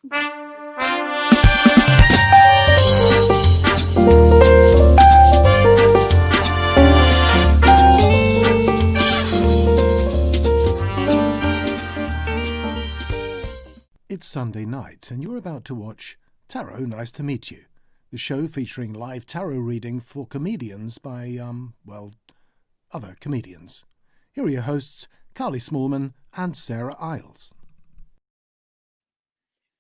It's Sunday night and you're about to watch Tarot Nice to Meet You, the show featuring live tarot reading for comedians by, other comedians. Here are your hosts, Carly Smallman and Sarah Isles.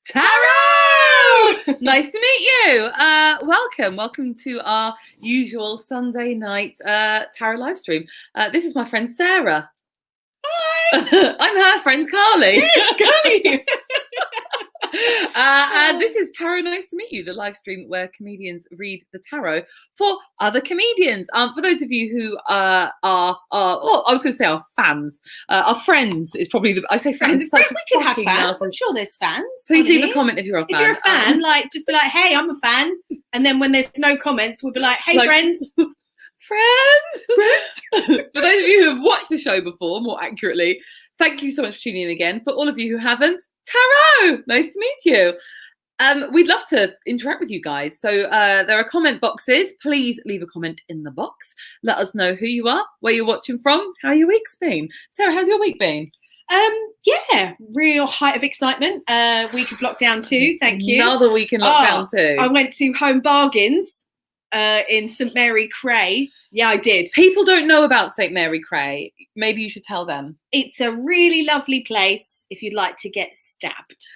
Tarot! Nice to meet you. Welcome to our usual Sunday night tarot live stream. This is my friend Sarah. Hi. I'm her friend Carly. Yes, Carly. And this is Tarot Nice to Meet You, the live stream where comedians read the tarot for other comedians. For those of you who are fans, our friends is probably I say fans. We can have fans. I'm sure there's fans. Please leave a comment if you're a fan. If you're a fan, just be like, hey, I'm a fan. And then when there's no comments, we'll be like, hey, friends. Friends. For those of you who have watched the show before, more accurately, thank you so much for tuning in again. For all of you who haven't, Tarot, nice to meet you. We'd love to interact with you guys. So there are comment boxes. Please leave a comment in the box. Let us know who you are, where you're watching from, how your week's been. Sarah, how's your week been? Yeah, real height of excitement. Week of lockdown too. Thank you. Another week in lockdown too. I went to Home Bargains in St Mary Cray. Yeah, I did. People don't know about St Mary Cray. Maybe you should tell them. It's a really lovely place if you'd like to get stabbed.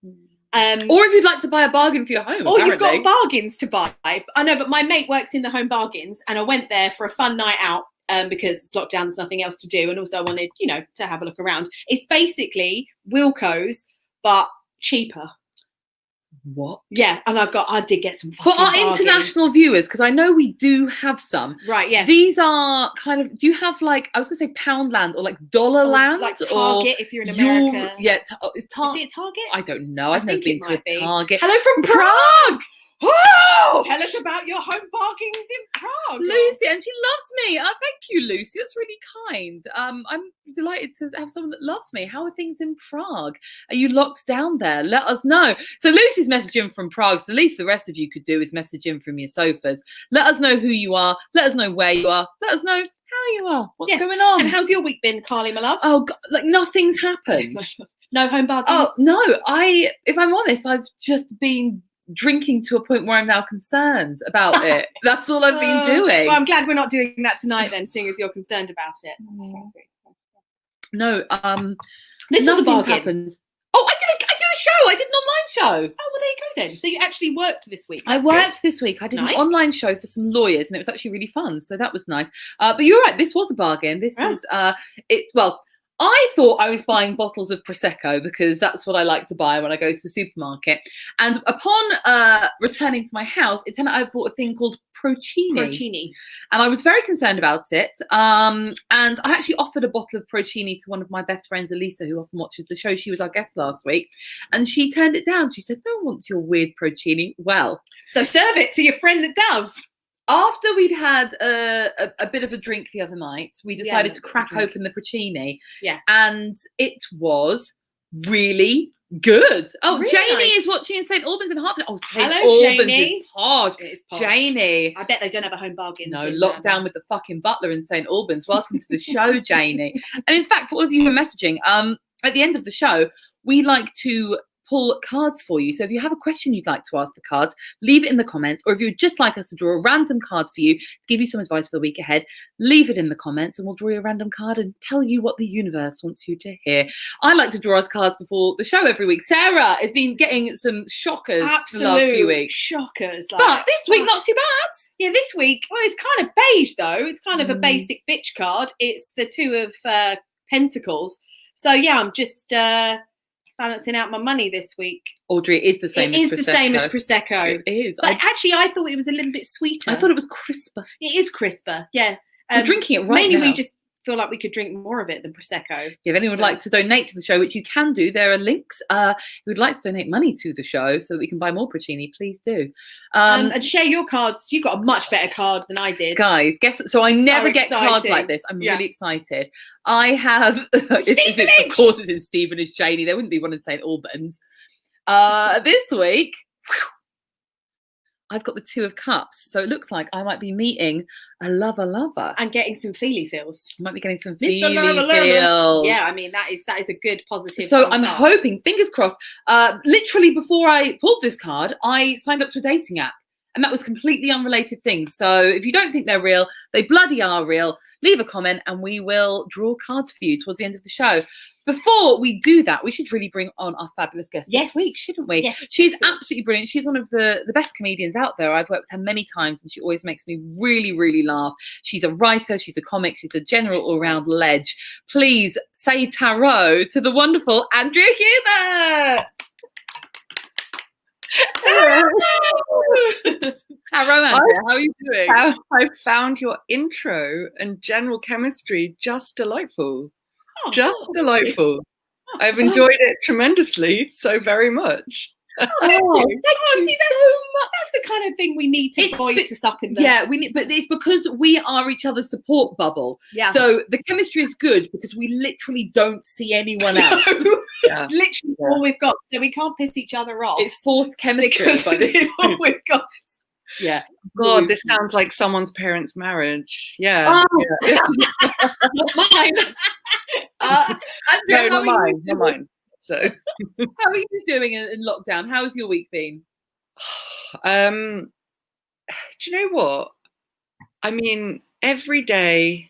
Or if you'd like to buy a bargain for your home. Or apparently. You've got bargains to buy. I know, but my mate works in the Home Bargains and I went there for a fun night out because it's lockdown, there's nothing else to do. And also I wanted, to have a look around. It's basically Wilko's, but cheaper. What? Yeah, and I did get some for our bargains. International viewers, because I know we do have some. Right, yeah. These are kind of, do you have I was going to say Poundland or Dollarland? Like Target if you're in America. Is it Target? I don't know. I've never been to a Target. Hello from Prague! Oh! Tell us about your Home Bargains in Prague. Lucy, and she loves me. Thank you, Lucy. That's really kind. I'm delighted to have someone that loves me. How are things in Prague? Are you locked down there? Let us know. So Lucy's messaging from Prague. So the least the rest of you could do is message in from your sofas. Let us know who you are. Let us know where you are. Let us know how you are. What's going on? And how's your week been, Carly, my love? Oh, God, nothing's happened. No Home Bargains? Oh, no. If I'm honest, I've just been drinking to a point where I'm now concerned about it. That's all I've been doing. Well, I'm glad we're not doing that tonight then, seeing as you're concerned about it. No, this was a bargain. Happened. Oh, I did a show. I did an online show. Oh, well, there you go then. So you actually worked this week. I worked this week. I did an online show for some lawyers, and it was actually really fun. So that was nice. But you're right. This was a bargain. This is I thought I was buying bottles of Prosecco because that's what I like to buy when I go to the supermarket. And upon returning to my house, it turned out I bought a thing called Procini. And I was very concerned about it. And I actually offered a bottle of Procini to one of my best friends, Elisa, who often watches the show. She was our guest last week. And she turned it down. She said, no one wants your weird Procini. Well, so serve it to your friend that does. After we'd had a bit of a drink the other night, we decided to crack open the Procini. Yeah. And it was really good. Oh, really Janie is watching in St Albans in Hertfordshire. Oh, St Hello, Albans Janie. is posh. It is posh. Janie. I bet they don't have a Home Bargains. No, lockdown with the fucking butler in St Albans. Welcome to the show, Janie. And in fact, for all of you who are messaging, at the end of the show, we like to pull cards for you. So if you have a question you'd like to ask the cards, leave it in the comments. Or if you'd just like us to draw a random card for you, to give you some advice for the week ahead, leave it in the comments and we'll draw you a random card and tell you what the universe wants you to hear. I like to draw us cards before the show every week. Sarah has been getting some shockers the last few weeks. Shockers. But this week, not too bad. Yeah, this week, well, it's kind of beige though. It's kind of a basic bitch card. It's the Two of Pentacles. So yeah, I'm just balancing out my money this week. Audrey, it is the same as Prosecco. It is the same as Prosecco. It is. But actually, I thought it was a little bit sweeter. I thought it was crisper. It is crisper, yeah. I'm drinking it right mainly now. We just feel like we could drink more of it than Prosecco. If anyone would like to donate to the show, which you can do, there are links. If you'd like to donate money to the show so that we can buy more Procini, please do. And share your cards. You've got a much better card than I did. Guys, guess. So I never get cards like this. I'm really excited. I have, of course it's in Stevenage, Janie. There wouldn't be one in St Albans. This week, I've got the Two of Cups, so it looks like I might be meeting a lover and getting some feely feels. Might be getting some Mr. feely Lover. feels. Yeah, I mean that is a good positive. So I'm hoping, fingers crossed. Literally before I pulled this card, I signed up to a dating app, and that was completely unrelated things. So if you don't think they're real, they bloody are real. Leave a comment, and we will draw cards for you towards the end of the show. Before we do that, we should really bring on our fabulous guest this week, shouldn't we? Yes, she's absolutely brilliant. She's one of the best comedians out there. I've worked with her many times, and she always makes me really, really laugh. She's a writer, she's a comic, she's a general all-round ledge. Please say tarot to the wonderful Andrea Hubert. Tarot, Andrea, how are you doing? I found your intro and general chemistry just delightful. Delightful. I've enjoyed it tremendously, so very much. Thank you so much. That's the kind of thing we need to voice to suck in there. Yeah, we need, but it's because we are each other's support bubble. Yeah. So the chemistry is good because we literally don't see anyone else. It's literally all we've got, so we can't piss each other off. It's forced chemistry. It's all we've got. Yeah. God, this sounds like someone's parents' marriage. Yeah. Not mine. Andrea, not mine. So, how are you doing in lockdown? How has your week been? Do you know what? I mean, every day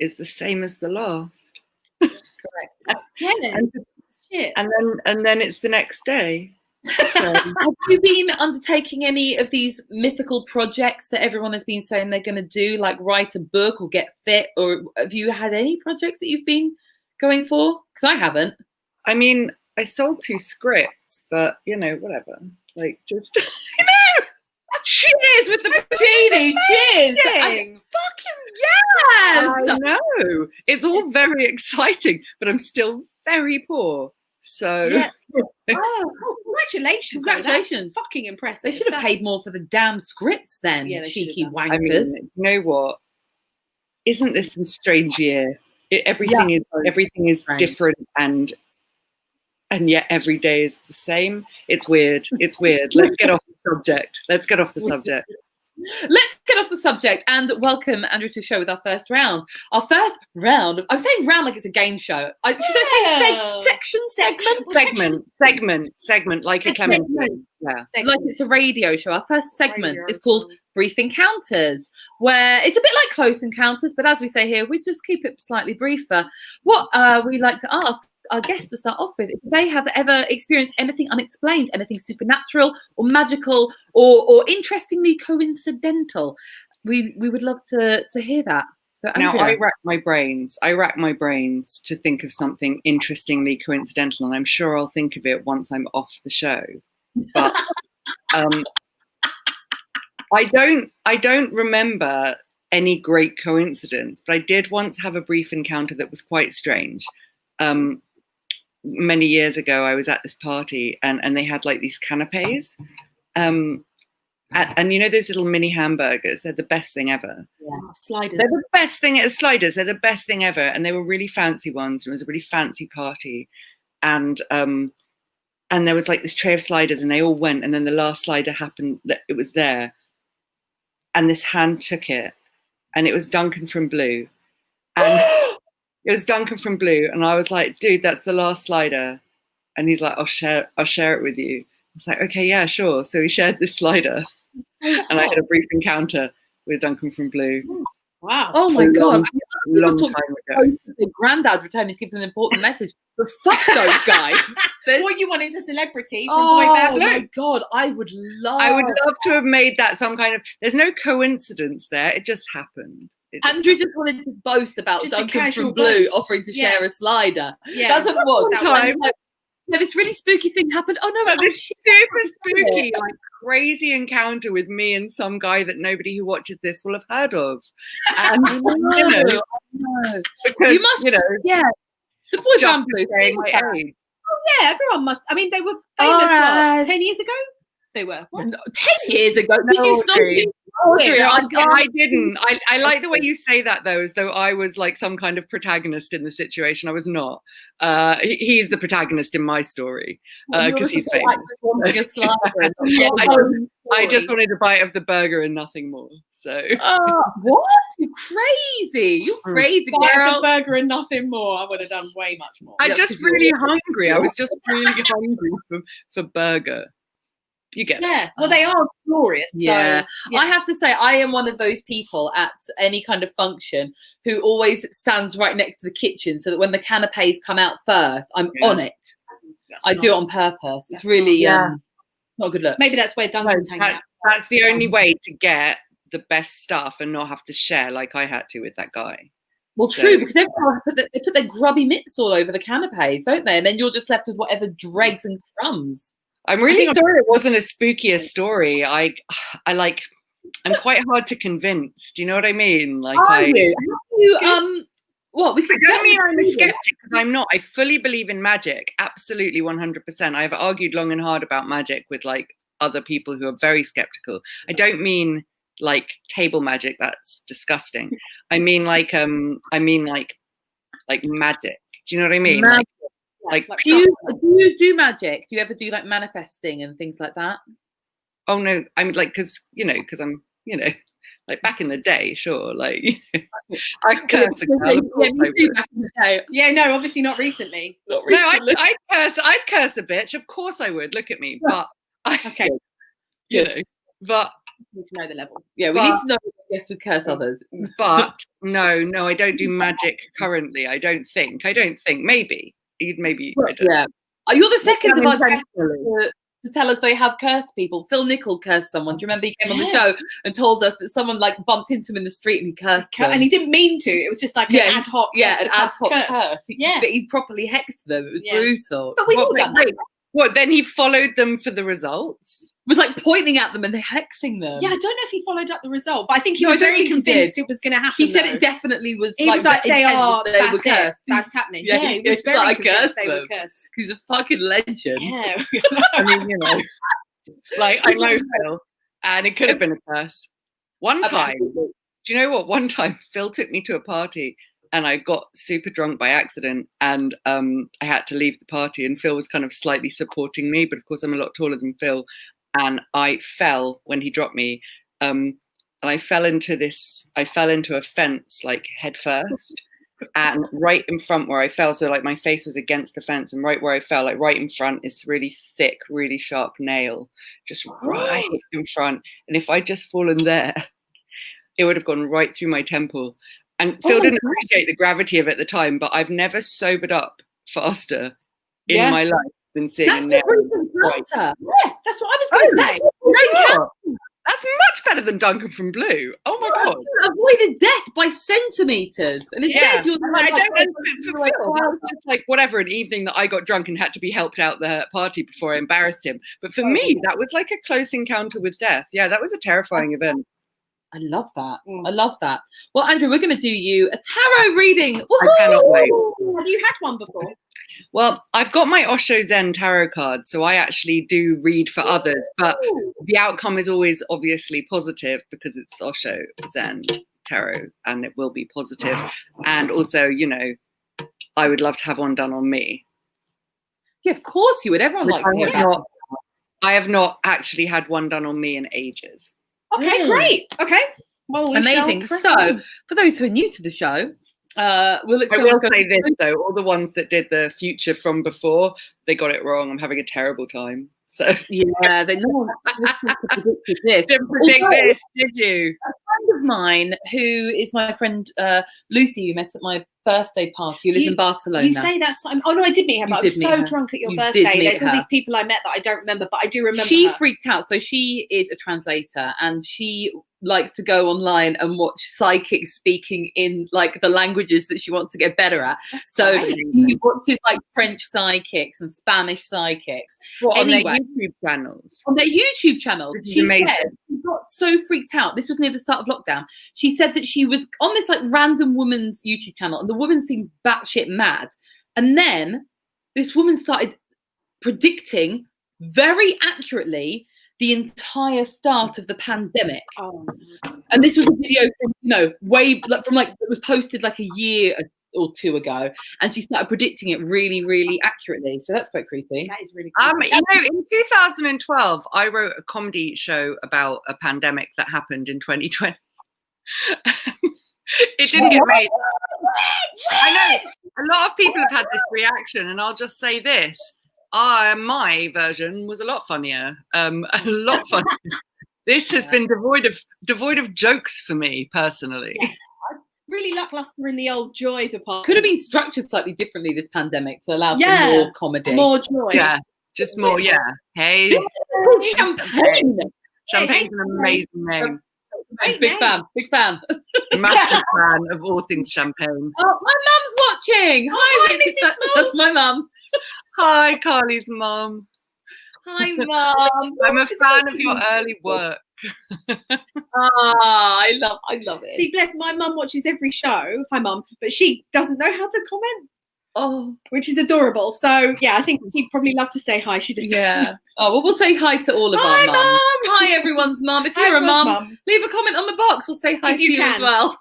is the same as the last. Correct. Yeah. And then it's the next day. So. Have you been undertaking any of these mythical projects that everyone has been saying they're going to do, like write a book or get fit? Or have you had any projects that you've been going for? Because I haven't. I mean, I sold 2 scripts, but whatever. Like, just cheers with the Puccini. Cheers. Fucking yes. I know. It's all very exciting, but I'm still very poor. So yeah. Congratulations. Congratulations. That's fucking impressive. They should have paid more for the damn scripts then, cheeky wankers. I mean, you know what? Isn't this a strange year? Everything is different and yet every day is the same. It's weird. Let's get off the subject. Let's get off the subject and welcome Andrew to the show with our first round. Our first round. I'm saying round like it's a game show. Should I say segment like a clementine. Yeah. Like it's a radio show. Our first segment is called Brief Encounters, where it's a bit like Close Encounters, but as we say here, we just keep it slightly briefer. What we like to ask our guests to start off with, if they have ever experienced anything unexplained, anything supernatural or magical or interestingly coincidental, we would love to hear that. So Andrea. Now I rack my brains to think of something interestingly coincidental, and I'm sure I'll think of it once I'm off the show. But I don't remember any great coincidence, but I did once have a brief encounter that was quite strange. Many years ago, I was at this party and they had like these canapes. And those little mini hamburgers, they're the best thing ever. Yeah, sliders. They're the best thing at sliders. They're the best thing ever. And they were really fancy ones. It was a really fancy party. And there was like this tray of sliders and they all went. And then the last slider happened, that it was there. And this hand took it. And it was Duncan from Blue. And it was Duncan from Blue. And I was like, dude, that's the last slider. And he's like, I'll share it with you. I was like, okay, yeah, sure. So he shared this slider. And I had a brief encounter with Duncan from Blue. Wow. Oh my God. Long time ago. The granddad returning to give them an important message. But fuck those guys. What you want is a celebrity from Boy Band Blue. Oh my God. I would love to have made that some kind of, there's no coincidence there. It just happened. Andrew just wanted to boast about Duncan from Blue offering to share a slider. Yeah. That's what it was. This really spooky thing happened. Oh no, this super spooky, like crazy encounter with me and some guy that nobody who watches this will have heard of. And I know. Because, you must, yeah. The Boy Band Blue. Oh yeah, everyone must. I mean, they were famous 10 years ago. They were. What? 10 years ago. No, Did you Audrey. Audrey, I didn't. I like the way you say that, though, as though I was like some kind of protagonist in the situation. I was not. He's the protagonist in my story because he's famous. I just wanted a bite of the burger and nothing more. So. What? You're crazy. You're crazy, girl. The burger and nothing more. I would have done way much more. I'm just really hungry. I was just really hungry for burger. You get it. Well, they are glorious. Yeah. So, yeah. I have to say, I am one of those people at any kind of function who always stands right next to the kitchen so that when the canapes come out first, I'm on it. I do it on purpose. It's really not a good look. Maybe that's where Duncan's hanging out. That's the only way to get the best stuff and not have to share like I had to with that guy. Well, true, because they put their grubby mitts all over the canapes, don't they? And then you're just left with whatever dregs and crumbs. I'm really sorry it wasn't as spooky a story. I'm quite hard to convince. Do you know what I mean? Like, what? We I don't mean I'm a skeptic because I'm not. I fully believe in magic, absolutely 100%. I've argued long and hard about magic with like other people who are very skeptical. I don't mean like table magic. That's disgusting. I mean like magic. Do you know what I mean? Do you do magic? Do you ever do like manifesting and things like that? Oh no, I'm like because I'm like back in the day, sure. Like I curse a girl. Back in the day. Yeah, no, obviously not recently. No, I'd curse a bitch. Of course I would. Look at me, but okay, but need to know the level. Yeah, we need to know. Yes, we curse others. But no, I don't do magic currently. I don't think. Maybe. Yeah. You're the second of our guests to tell us they have cursed people. Phil Nicol cursed someone. Do you remember he came on the show and told us that someone like bumped into him in the street and he cursed them? And he didn't mean to. It was just like an ad hoc. Yeah, an ad hoc curse. Yeah. But he properly hexed them. It was brutal. But we've all done that. What, then he followed them for the results? Was like pointing at them and hexing them. Yeah, I don't know if he followed up the result, but I think he was very convinced it was going to happen. He said it definitely was. He was like, they were cursed. That's happening. Yeah, he was very convinced they were cursed. He's a fucking legend. Yeah. I mean, like I know Phil, and it could have been a curse. One time, do you know what? One time, Phil took me to a party. And I got super drunk by accident and I had to leave the party and Phil was kind of slightly supporting me, but of course I'm a lot taller than Phil. And I fell when he dropped me. And I fell into a fence like head first. And right in front where I fell, so like my face was against the fence and right where I fell, like right in front is really thick, really sharp nail, just right in front. And if I'd just fallen there, it would have gone right through my temple. And Phil didn't appreciate the gravity of it at the time, but I've never sobered up faster in my life than seeing a nail. Yeah, that's what I was going to say. That's much better than Duncan from Blue. Oh my God. Avoided death by centimeters. And instead you're like, I don't know. For Phil, that was just like whatever, an evening that I got drunk and had to be helped out the party before I embarrassed him. But for me, that was like a close encounter with death. Yeah, that was a terrifying event. I love that. I love that. Well, Andrew, we're going to do you a tarot reading. Woo-hoo! I cannot wait. Have you had one before? Well, I've got my Osho Zen tarot card, so I actually do read for others, but the outcome is always obviously positive because it's Osho Zen tarot and it will be positive. And also, I would love to have one done on me. Yeah, of course you would. Everyone likes to hear that. I have not actually had one done on me in ages. Okay, great. Okay. Well, amazing. So, for those who are new to the show, I will say this though: all the ones that did the future from before, they got it wrong. I'm having a terrible time. So yeah, no one predicted this. Didn't predict this, did you? A friend of mine, who is my friend Lucy, who met at my birthday party, who lives in Barcelona. You say that? Oh no, I did meet her, but I was so drunk at your birthday. There's all these people I met that I don't remember, but I do remember. She freaked out. So she is a translator, and she likes to go online and watch psychics speaking in like the languages that she wants to get better at. So she watches like French psychics and Spanish psychics. On their YouTube channels. On their YouTube channels. She said she got so freaked out. This was near the start of lockdown. She said that she was on this like random woman's YouTube channel and the woman seemed batshit mad. And then this woman started predicting very accurately the entire start of the pandemic. Oh. And this was a video from, it was posted like a year or two ago, and she started predicting it really, really accurately. So that's quite creepy. That is really creepy. In 2012, I wrote a comedy show about a pandemic that happened in 2020. It didn't get made. I know a lot of people have had this reaction, and I'll just say this: my version was a lot funnier. A lot funnier. This has been devoid of jokes for me personally. Yeah. Really lackluster in the old joy department. Could have been structured slightly differently, this pandemic, to allow for more comedy, more joy. Yeah, just more. Yeah. Hey, champagne. Champagne's an amazing name. Big fan. Massive fan of all things champagne. Oh, my mum's watching. Hi, Mrs. That's my mum. Hi, Carly's mum. Hi, mum. I'm a fan of your early work. I love it. See, bless, my mum watches every show. Hi, mum, but she doesn't know how to comment. Oh, which is adorable. So yeah, I think she'd probably love to say hi. She just doesn't. Oh, well, we'll say hi to all of our mums. Hi, everyone's mum. If you're a mum, leave a comment on the box. We'll say hi to you as well.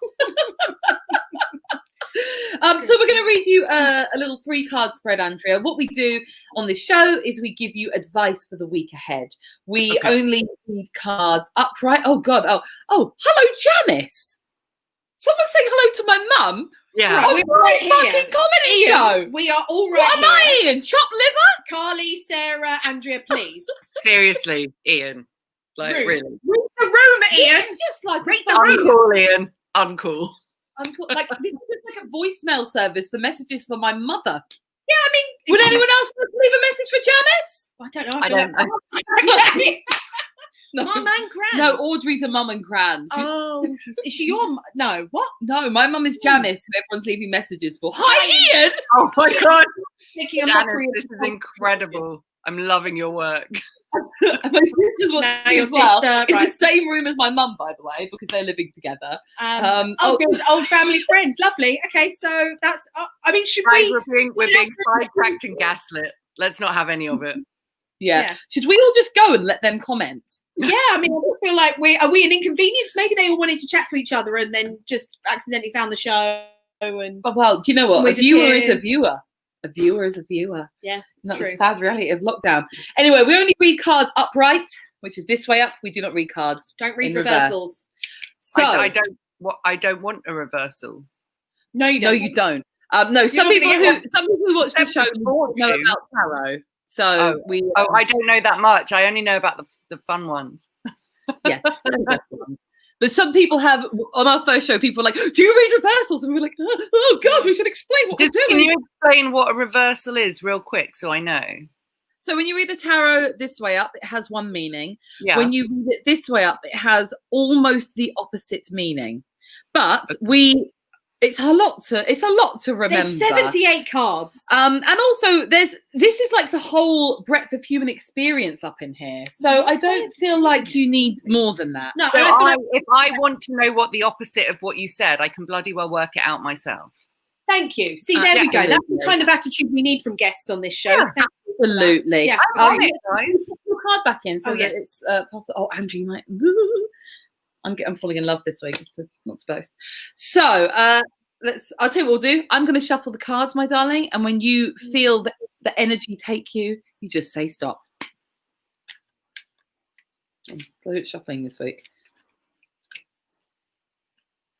So we're going to read you a little 3-card spread, Andrea. What we do on this show is we give you advice for the week ahead. We only read cards upright. Oh God. Oh, hello, Janice. Someone's saying hello to my mum. Yeah. Oh, we're right fucking comedy show. We are all right. What am I, Ian? Chopped liver? Carly, Sarah, Andrea, please. Seriously, Ian. Like, really. Read the room, Ian. Just like read the room. Uncool, Ian. Uncool. Like, this is like a voicemail service for messages for my mother. Yeah, I mean, would anyone else leave a message for Janice? I don't know. I don't know. No. Mum and Gran. No, Audrey's a mum and Gran. Oh, is she your mum? No, what? No, my mum is Janice, who everyone's leaving messages for. Hi, Ian! Oh my God. Making a Janice, mockery. this is incredible. I'm loving your work. And my sister's watching as well. In the same room as my mum, by the way, because they're living together. Good old family friend. Lovely. Okay, so that's. I mean, should we're being sidetracked and gaslit. Let's not have any of it. Yeah. Should we all just go and let them comment? Yeah, I mean, I feel like are we an inconvenience? Maybe they all wanted to chat to each other and then just accidentally found the show. And well, do you know what? A viewer is a viewer. A viewer is a viewer. Yeah, that's the sad reality of lockdown. Anyway, we only read cards upright, which is this way up. We do not read cards. Don't read reversals. So I don't want a reversal. No, you don't. No, you don't. No, some people who watch the show know about tarot. So I don't know that much. I only know about the fun ones. Yeah. But some people have, on our first show, people are like, do you read reversals? And we're like, oh God, we should explain what we're doing. Can you explain what a reversal is real quick so I know? So when you read the tarot this way up, it has one meaning. Yeah. When you read it this way up, it has almost the opposite meaning. But it's a lot to remember. There's 78 cards. And also this is like the whole breadth of human experience up in here. So I don't feel like you need more than that. No, so if I want to know what the opposite of what you said, I can bloody well work it out myself. Thank you. See, there we go. That's the kind of attitude we need from guests on this show. Yeah, absolutely. Yeah. Put your card back in. So it's possible. Oh, Andrew, you might. I'm falling in love this week, not to boast. So I'll tell you what we'll do. I'm going to shuffle the cards, my darling, and when you feel the energy take you, you just say stop. I'm slow shuffling this week.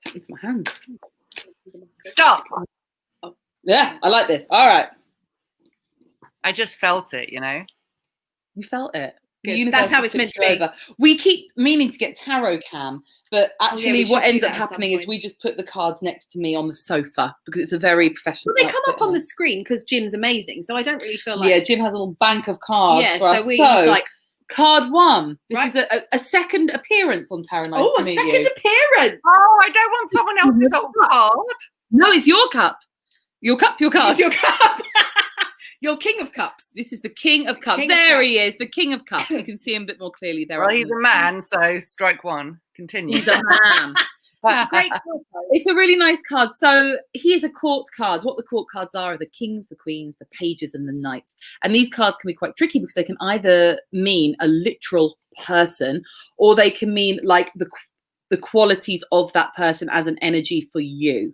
What's happening to my hands? Stop. Oh. Yeah, I like this. All right. I just felt it, you know. You felt it. That's how it's meant to be. Over. We keep meaning to get tarot cam, but actually what ends up happening is we just put the cards next to me on the sofa because it's a very professional. Well, they come up on the screen because Jim's amazing, so I don't really feel like. Yeah, Jim has a little bank of cards. Yeah, for so us. we just like card 1. This is a second appearance on Tarot Nice to Meet You. Oh, a second appearance. Oh, I don't want someone else's old card. No, it's your cup. Your cup. Your card. It's your cup. Your King of Cups. This is the King of Cups. There he is, the King of Cups. You can see him a bit more clearly there. Well, he's a man, so strike 1. Continue. He's a man. It's great. It's a really nice card. So he is a court card. What the court cards are the kings, the queens, the pages, and the knights. And these cards can be quite tricky because they can either mean a literal person, or they can mean like the qualities of that person as an energy for you.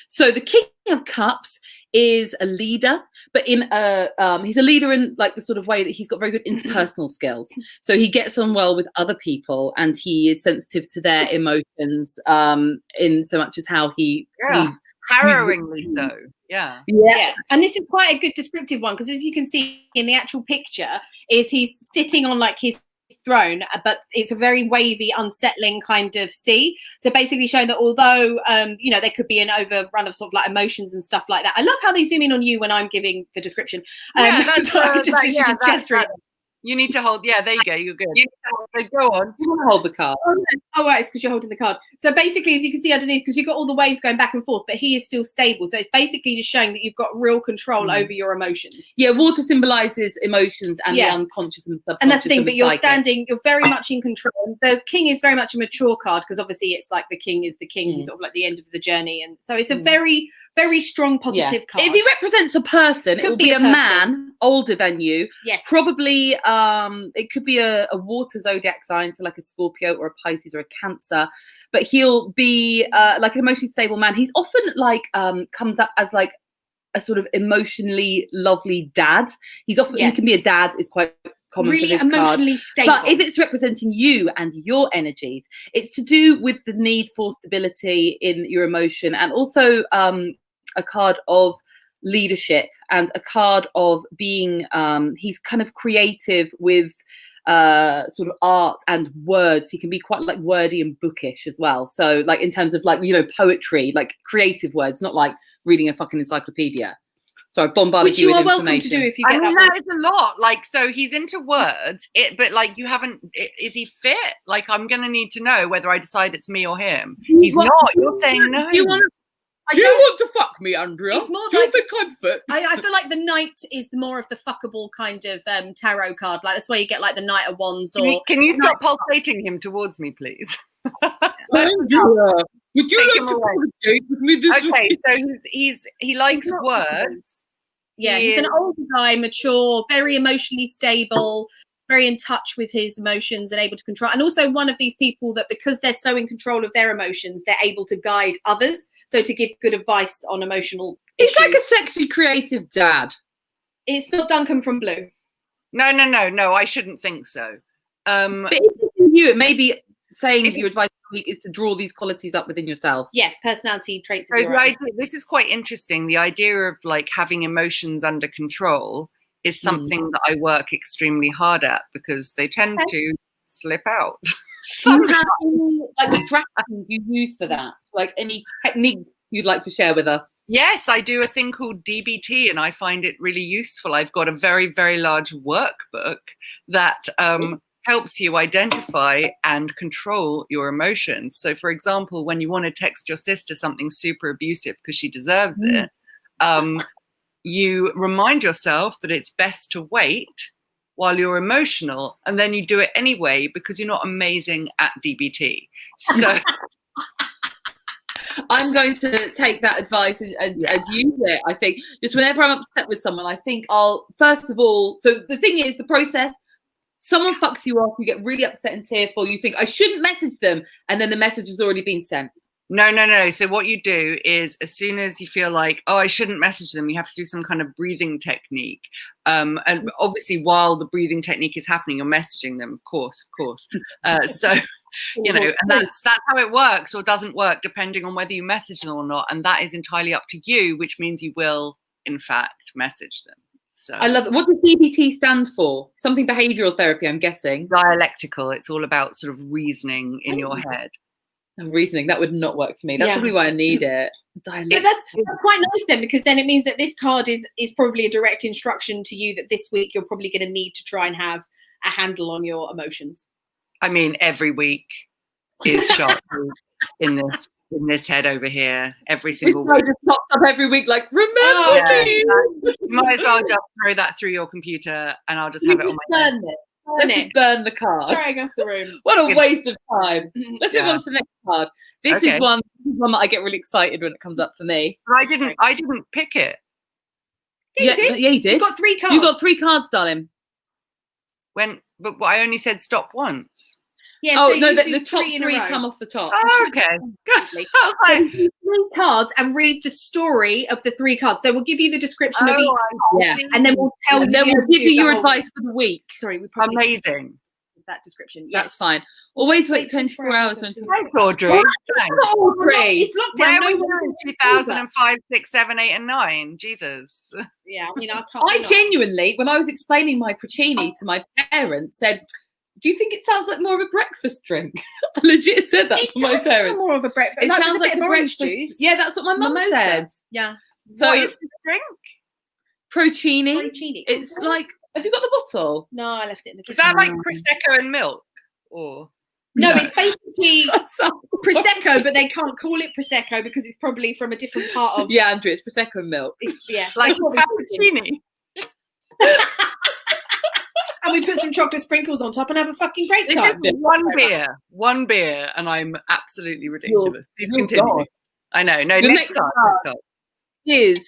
So the King of Cups is a leader, but in he's a leader in like the sort of way that he's got very good interpersonal skills. So he gets on well with other people, and he is sensitive to their emotions in so much as how he harrowingly so. Yeah. And this is quite a good descriptive one, because as you can see in the actual picture, is he's sitting on like his throne, but it's a very wavy, unsettling kind of sea. So basically showing that although you know, there could be an overrun of sort of like emotions and stuff like that. I love how they zoom in on you when I'm giving the description. That's just gesturing. You need to hold. Yeah, there you go. You're good. Go on. You want to hold the card. Oh, right, it's because you're holding the card. So basically, as you can see underneath, because you've got all the waves going back and forth, but he is still stable. So it's basically just showing that you've got real control over your emotions. Yeah, water symbolizes emotions and the unconscious and subconscious. And that's the thing, but you're you're very much in control. The king is very much a mature card, because obviously it's like the king is the king. He's sort of like the end of the journey. And so it's a very, very strong positive card. If he represents a person, it will be a man older than you. Yes. Probably it could be a water zodiac sign, so like a Scorpio or a Pisces or a Cancer. But he'll be like an emotionally stable man. He's often like comes up as like a sort of emotionally lovely dad. He's often he can be a dad, is quite common really for this emotionally card. stable. But if it's representing you and your energies, it's to do with the need for stability in your emotion, and also a card of leadership and a card of being he's kind of creative with sort of art and words. He can be quite like wordy and bookish as well, so like in terms of like, you know, poetry, like creative words, not like reading a fucking encyclopedia. So I bombarded Which you with welcome information. to do if you get that is a lot. Like, so he's into words, but like you haven't. Is he fit? Like, I'm gonna need to know whether I decide it's me or him. He's not. You're saying no. Do you want to fuck me, Andrea? It's more Do you like, think I'm fit? I feel like the knight is more of the fuckable kind of tarot card. Like that's where you get like the Knight of Wands. Or can you stop pulsating him towards me, please? Andrea, would you like to go on a date with me this week? So he likes words. Yeah, he's an older guy, mature, very emotionally stable, very in touch with his emotions and able to control. And also one of these people that, because they're so in control of their emotions, they're able to guide others. So to give good advice on emotional He's issues. like a sexy, creative dad. It's not Duncan from Blue. No. I shouldn't think so. But if it's you, it may be saying your advice is to draw these qualities up within yourself. Yeah, personality traits. So this is quite interesting. The idea of like having emotions under control is something that I work extremely hard at, because they tend to slip out. Do you have any like strategies you use for that? Like any techniques you'd like to share with us? Yes, I do a thing called DBT, and I find it really useful. I've got a very, very large workbook that helps you identify and control your emotions. So, for example, when you want to text your sister something super abusive because she deserves it, you remind yourself that it's best to wait while you're emotional, and then you do it anyway because you're not amazing at DBT. So I'm going to take that advice and use it. I think just whenever I'm upset with someone, I think I'll, first of all, so the thing is, the process, someone fucks you off, you get really upset and tearful, you think, I shouldn't message them, and then the message has already been sent. No. So what you do is, as soon as you feel like, oh, I shouldn't message them, you have to do some kind of breathing technique. And obviously, while the breathing technique is happening, you're messaging them, of course. So, you know, and that's how it works or doesn't work, depending on whether you message them or not. And that is entirely up to you, which means you will, in fact, message them. So I love it. What does DBT stand for? Something behavioural therapy, I'm guessing. Dialectical. It's all about sort of reasoning in your head. And reasoning, that would not work for me. That's probably why I need it. But that's quite nice then, because then it means that this card is probably a direct instruction to you that this week you're probably going to need to try and have a handle on your emotions. I mean, every week is shot in this head over here. Every single week. Just pops up every week, like, remember me. You might as well just throw that through your computer, and I'll just have it on my head. Let's just burn the card. Sorry, against the room. What a waste of time. Let's move on to the next card. This is one that I get really excited when it comes up for me. But I didn't pick it. Yeah, you did. Yeah, you did. You got 3 cards. You got 3 cards, darling. But I only said stop once. Yeah, Oh so no, you the do top 3 in a three row. come off the top. Oh, okay. I was So like, you do 3 cards and read the story of the 3 cards. So we'll give you the description of each card, Yeah. and then we'll tell And you. then we'll give you your the whole- advice for the week. Sorry, we probably amazing. that description. That's Yes. fine. Always wait 24 hours until. Thanks, Audrey. Thanks. Audrey. It's lockdown. Where No were one you in 2005, 6, 7, 8, and 9? Jesus. Yeah, I mean, I can't. I genuinely, when I was explaining my Puccini to my parents, said, "Do you think it sounds like more of a breakfast drink?" I legit said that It to my does sound parents. more of a breakfast. It with sounds like bit a of orange breakfast. juice. Yeah, that's what my mum Mimosa. said. Yeah. So What is the drink? Procini. Porcini. It's like, have you got the bottle? No, I left it in the Is kitchen. that like Prosecco and milk? Or No, No. it's basically Prosecco, but they can't call it Prosecco because it's probably from a different part of. Yeah, Andrew, it's Prosecco and milk. Yeah. like that's what we're thinking. cappuccini? And we put some chocolate sprinkles on top and have a fucking great This time. is one beer, and I'm absolutely ridiculous. Please you're continue. gone. I know. No, The next next card. card. Is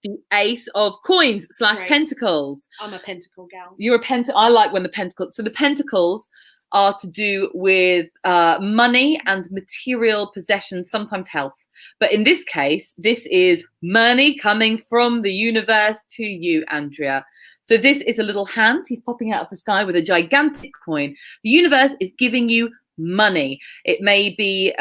the Ace of Coins / Right. Pentacles. I'm a pentacle gal. You're a I like when the pentacles. So the pentacles are to do with money and material possessions, sometimes health. But in this case, this is money coming from the universe to you, Andrea. So this is a little hand. He's popping out of the sky with a gigantic coin. The universe is giving you money. It may be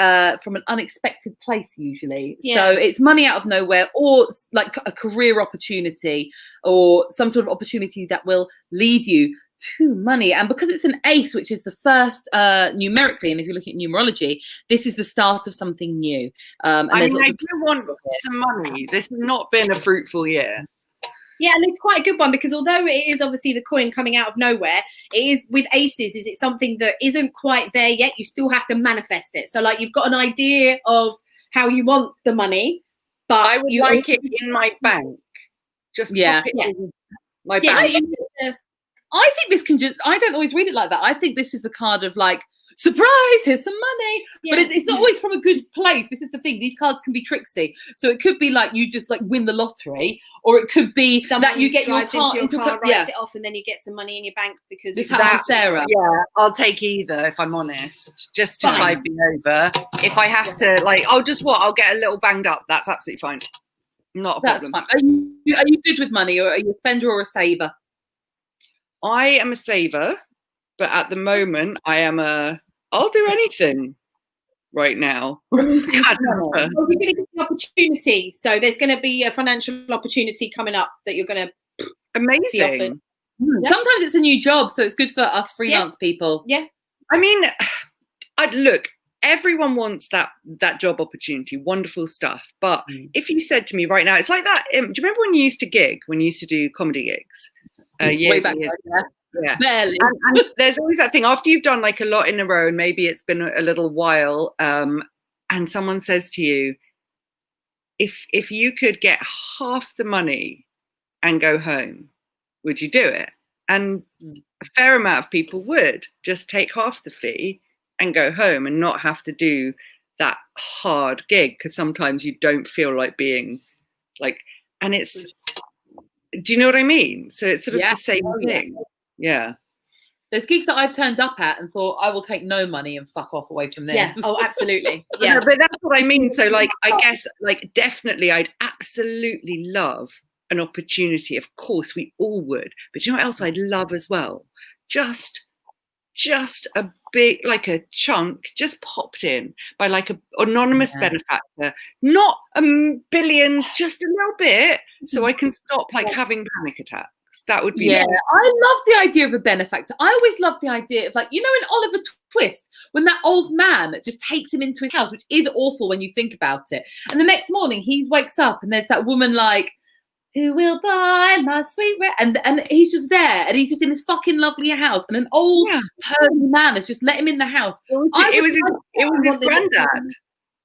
from an unexpected place usually. Yeah. So it's money out of nowhere, or it's like a career opportunity or some sort of opportunity that will lead you to money. And because it's an ace, which is the first numerically, and if you're looking at numerology, this is the start of something new. And I there's mean, lots I of do want some money. This has not been a fruitful year. Yeah, and it's quite a good one because although it is obviously the coin coming out of nowhere, it is with aces, is it something that isn't quite there yet? You still have to manifest it. So like you've got an idea of how you want the money, but I would like it in my bank. Just pop it in my bank. I think this can just, I don't always read it like that. I think this is a card of like, surprise, here's some money. Yeah. But it's not always from a good place. This is the thing. These cards can be tricksy. So it could be like you just like win the lottery, or it could be Someone that you get your drives car into your car, writes yeah. it off, and then you get some money in your bank because This it's happens to Sarah. Yeah, I'll take either if I'm honest, just to Fine. tide me over. If I have to, like, I'll get a little banged up. That's absolutely fine. Not a That's problem. fine. Are you good with money, or are you a spender or a saver? I am a saver, but at the moment, I'll do anything right now. Well, you're going to get the opportunity. So there's going to be a financial opportunity coming up that you're going to. Amazing. Yeah. Sometimes it's a new job, so it's good for us freelance people. Yeah. I mean, look, everyone wants that job opportunity, wonderful stuff. But if you said to me right now, it's like that. Do you remember when you used to gig, when you used to do comedy gigs? Way back years then, yeah. Barely. And there's always that thing after you've done like a lot in a row, and maybe it's been a little while, and someone says to you, if you could get half the money and go home, would you do it? And a fair amount of people would just take half the fee and go home and not have to do that hard gig, because sometimes you don't feel like being like, and it's, do you know what I mean? So it's sort of the same thing. Yeah. There's gigs that I've turned up at and thought, I will take no money and fuck off away from this. Yes. Oh, absolutely. Yeah, Yeah. but that's what I mean. So like, I guess like definitely I'd absolutely love an opportunity. Of course we all would, but you know what else I'd love as well? Just a big, like a chunk just popped in by like a anonymous benefactor, not billions, just a little bit, so I can stop like having panic attacks. That would be I love the idea of a benefactor. I always love the idea of, like, you know, in Oliver Twist, when that old man just takes him into his house, which is awful when you think about it, and the next morning he wakes up and there's that woman like, who will buy my sweet and he's just there, and he's just in his fucking lovely house, and an old pervy man has just let him in the house. It was his granddad.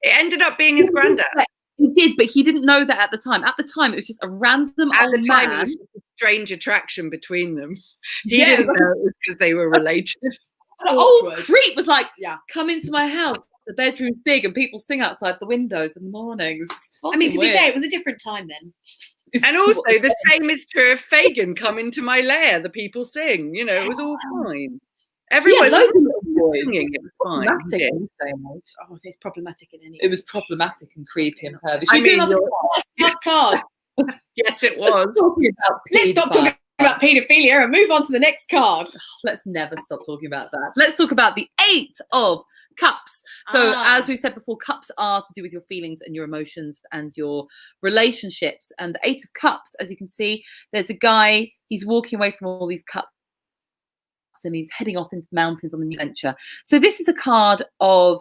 It ended up being his granddad. He did, but he didn't know that at the time. At the time, it was just a random At old the time, man. it was a strange attraction between them. He didn't know it was because they were related. An old creep was like, Yeah. come into my house. The bedroom's big and people sing outside the windows in the mornings. I mean, to be fair, it was a different time then. And also the same is true of Fagin, come into my lair, the people sing, you know, it was all fine. Everyone was singing, it was fine. Oh, it's problematic in any way. It was problematic and creepy and pervy. I mean, last card. Yes, it was. Let's stop talking about paedophilia and move on to the next card. Let's never stop talking about that. Let's talk about the 8 of Cups. So as we said before, cups are to do with your feelings and your emotions and your relationships. And the 8 of Cups, as you can see, there's a guy, he's walking away from all these cups and he's heading off into the mountains on a new venture. So this is a card of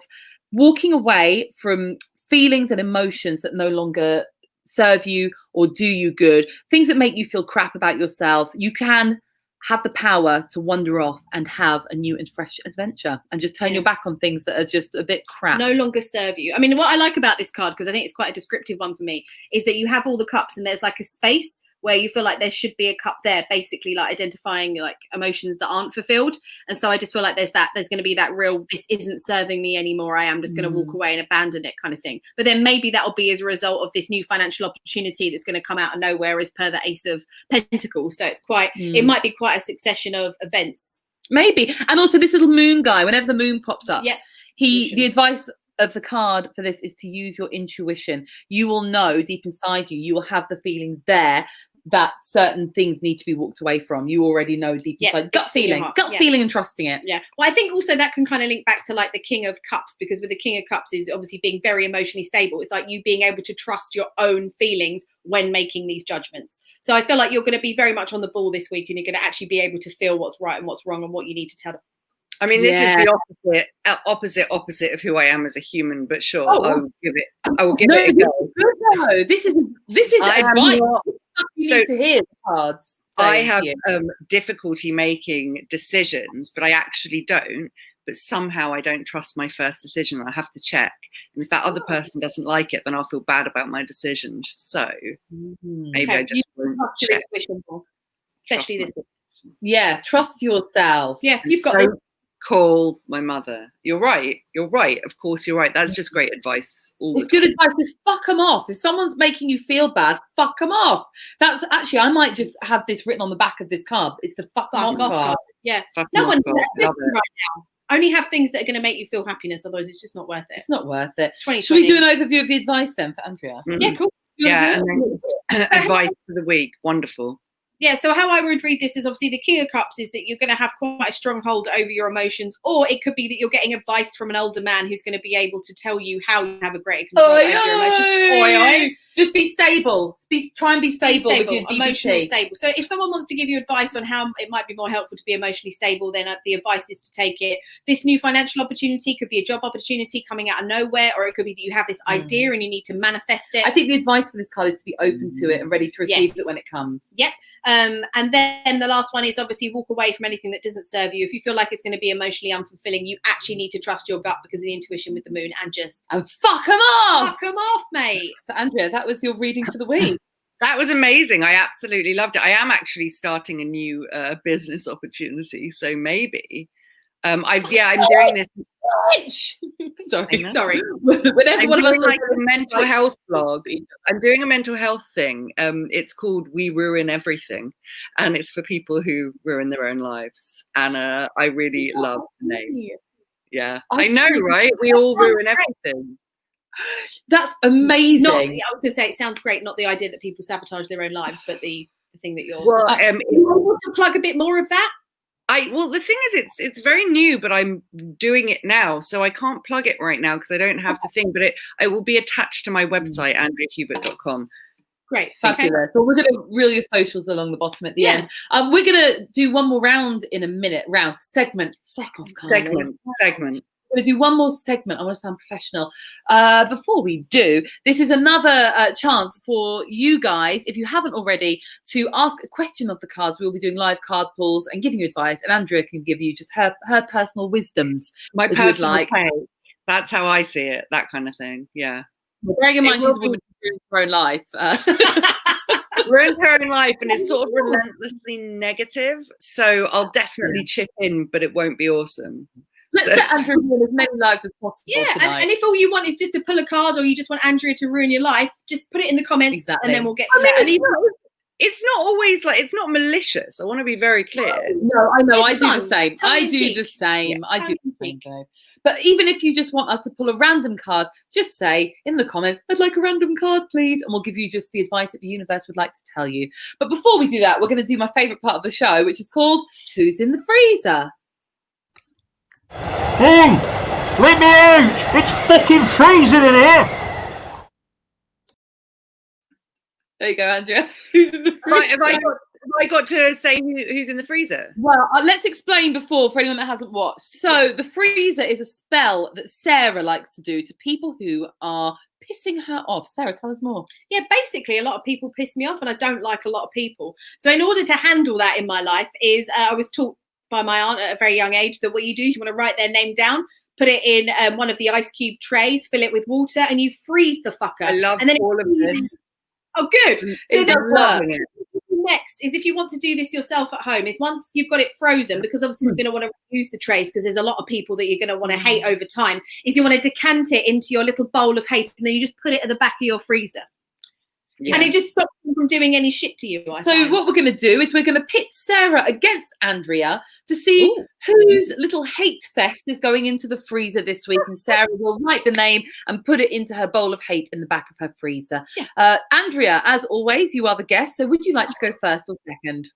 walking away from feelings and emotions that no longer serve you or do you good, things that make you feel crap about yourself. You can have the power to wander off and have a new and fresh adventure and just turn your back on things that are just a bit crap. No longer serve you. I mean, what I like about this card, because I think it's quite a descriptive one for me, is that you have all the cups and there's like a space where you feel like there should be a cup there, basically like identifying like emotions that aren't fulfilled. And so I just feel like there's going to be that real, this isn't serving me anymore, I am just going to walk away and abandon it kind of thing. But then maybe that'll be as a result of this new financial opportunity that's going to come out of nowhere as per the Ace of Pentacles. So it's quite, it might be quite a succession of events. Maybe. And also this little moon guy, whenever the moon pops up, the advice of the card for this is to use your intuition. You will know deep inside you, you will have the feelings there that certain things need to be walked away from. You already know deep inside. Gut feeling and trusting it. Yeah. Well, I think also that can kind of link back to like the King of Cups, because with the King of Cups is obviously being very emotionally stable. It's like you being able to trust your own feelings when making these judgments. So I feel like you're going to be very much on the ball this week and you're going to actually be able to feel what's right and what's wrong and what you need to tell them. I mean, this is the opposite of who I am as a human, but sure, I will give it a go. No, this is advice. You need to hear the cards. I have difficulty making decisions, but I actually don't. But somehow I don't trust my first decision. I have to check. And if that other person doesn't like it, then I'll feel bad about my decision. So maybe I just won't check. Especially this. Yeah, trust yourself. Yeah, you've got to call my mother. You're right. Of course, you're right. That's just great advice. It's good advice. Just fuck them off. If someone's making you feel bad, fuck them off. That's actually, I might just have this written on the back of this card. It's the fuck them off card. Yeah. No one does that right now. Only have things that are going to make you feel happiness. Otherwise, it's just not worth it. It's not worth it. Should we do an overview of the advice then for Andrea? Yeah, cool. Yeah, and then advice for the week. Wonderful. Yeah, so how I would read this is obviously the King of Cups is that you're going to have quite a strong hold over your emotions, or it could be that you're getting advice from an older man who's going to be able to tell you how you have a greater control over your emotions. Just be stable. Try and be stable with your DBT. Emotionally stable. So if someone wants to give you advice on how it might be more helpful to be emotionally stable, then the advice is to take it. This new financial opportunity could be a job opportunity coming out of nowhere, or it could be that you have this idea and you need to manifest it. I think the advice for this card is to be open to it and ready to receive it when it comes. Yep. And then the last one is obviously walk away from anything that doesn't serve you. If you feel like it's going to be emotionally unfulfilling, you actually need to trust your gut because of the intuition with the moon and fuck them off. Fuck them off, mate. So Andrea, that was your reading for the week. That was amazing. I absolutely loved it. I am actually starting a new business opportunity, so maybe. I'm doing this. Sorry. Whenever one of us like a mental health blog, I'm doing a mental health thing. It's called We Ruin Everything, and it's for people who ruin their own lives. And I really love the name. Yeah, I know, right? We all ruin everything. That's amazing. I was going to say it sounds great, not the idea that people sabotage their own lives, but the thing that you're. Well, you want to plug a bit more of that? The thing is, it's very new, but I'm doing it now, so I can't plug it right now because I don't have the thing. But it will be attached to my website, andreahubert.com. Great, fabulous. Okay. Well, we're going to reel your socials along the bottom at the end. We're going to do one more round in a minute. Segment. Segment. We're going to do one more segment. I want to sound professional. Before we do, this is another chance for you guys, if you haven't already, to ask a question of the cards. We'll be doing live card pulls and giving you advice, and Andrea can give you just her personal wisdoms. My personal take. That's how I see it, that kind of thing. Yeah. Well, bearing in mind she's a woman who's ruined her own life. Ruined her own life and is sort of relentlessly negative. So I'll definitely chip in, but it won't be awesome. Let's let Andrea ruin as many lives as possible. Yeah, and if all you want is just to pull a card, or you just want Andrea to ruin your life, just put it in the comments, and then we'll get to that. And even it's not always like, it's not malicious. I want to be very clear. No, I know. I It's do fun. the same. Tongue I in do cheek. the same. Yeah, I do tongue the in same, cheek. though. But even if you just want us to pull a random card, just say in the comments, I'd like a random card, please. And we'll give you just the advice that the universe would like to tell you. But before we do that, we're going to do my favourite part of the show, which is called Who's in the Freezer? Hey! Let me out! It's fucking freezing in here! There you go, Andrea. Who's in the freezer? Right, have I got to say who's in the freezer? Well, let's explain before for anyone that hasn't watched. So the freezer is a spell that Sarah likes to do to people who are pissing her off. Sarah, tell us more. Yeah, basically, a lot of people piss me off, and I don't like a lot of people. So in order to handle that in my life is I was taught by my aunt at a very young age that what you do is you want to write their name down, put it in one of the ice cube trays, fill it with water, and you freeze the fucker. I love and then all of this. Oh, good. So It then does work. next is if you want to do this yourself at home is once you've got it frozen, because obviously you're going to want to use the trays because there's a lot of people that you're going to want to hate over time, is you want to decant it into your little bowl of hate, and then you just put it at the back of your freezer. Yeah. And it just stops them from doing any shit to you. I So find. what we're going to do is we're going to pit Sarah against Andrea to see whose little hate fest is going into the freezer this week. And Sarah will write the name and put it into her bowl of hate in the back of her freezer. Yeah. Andrea, as always, you are the guest. So would you like to go first or second?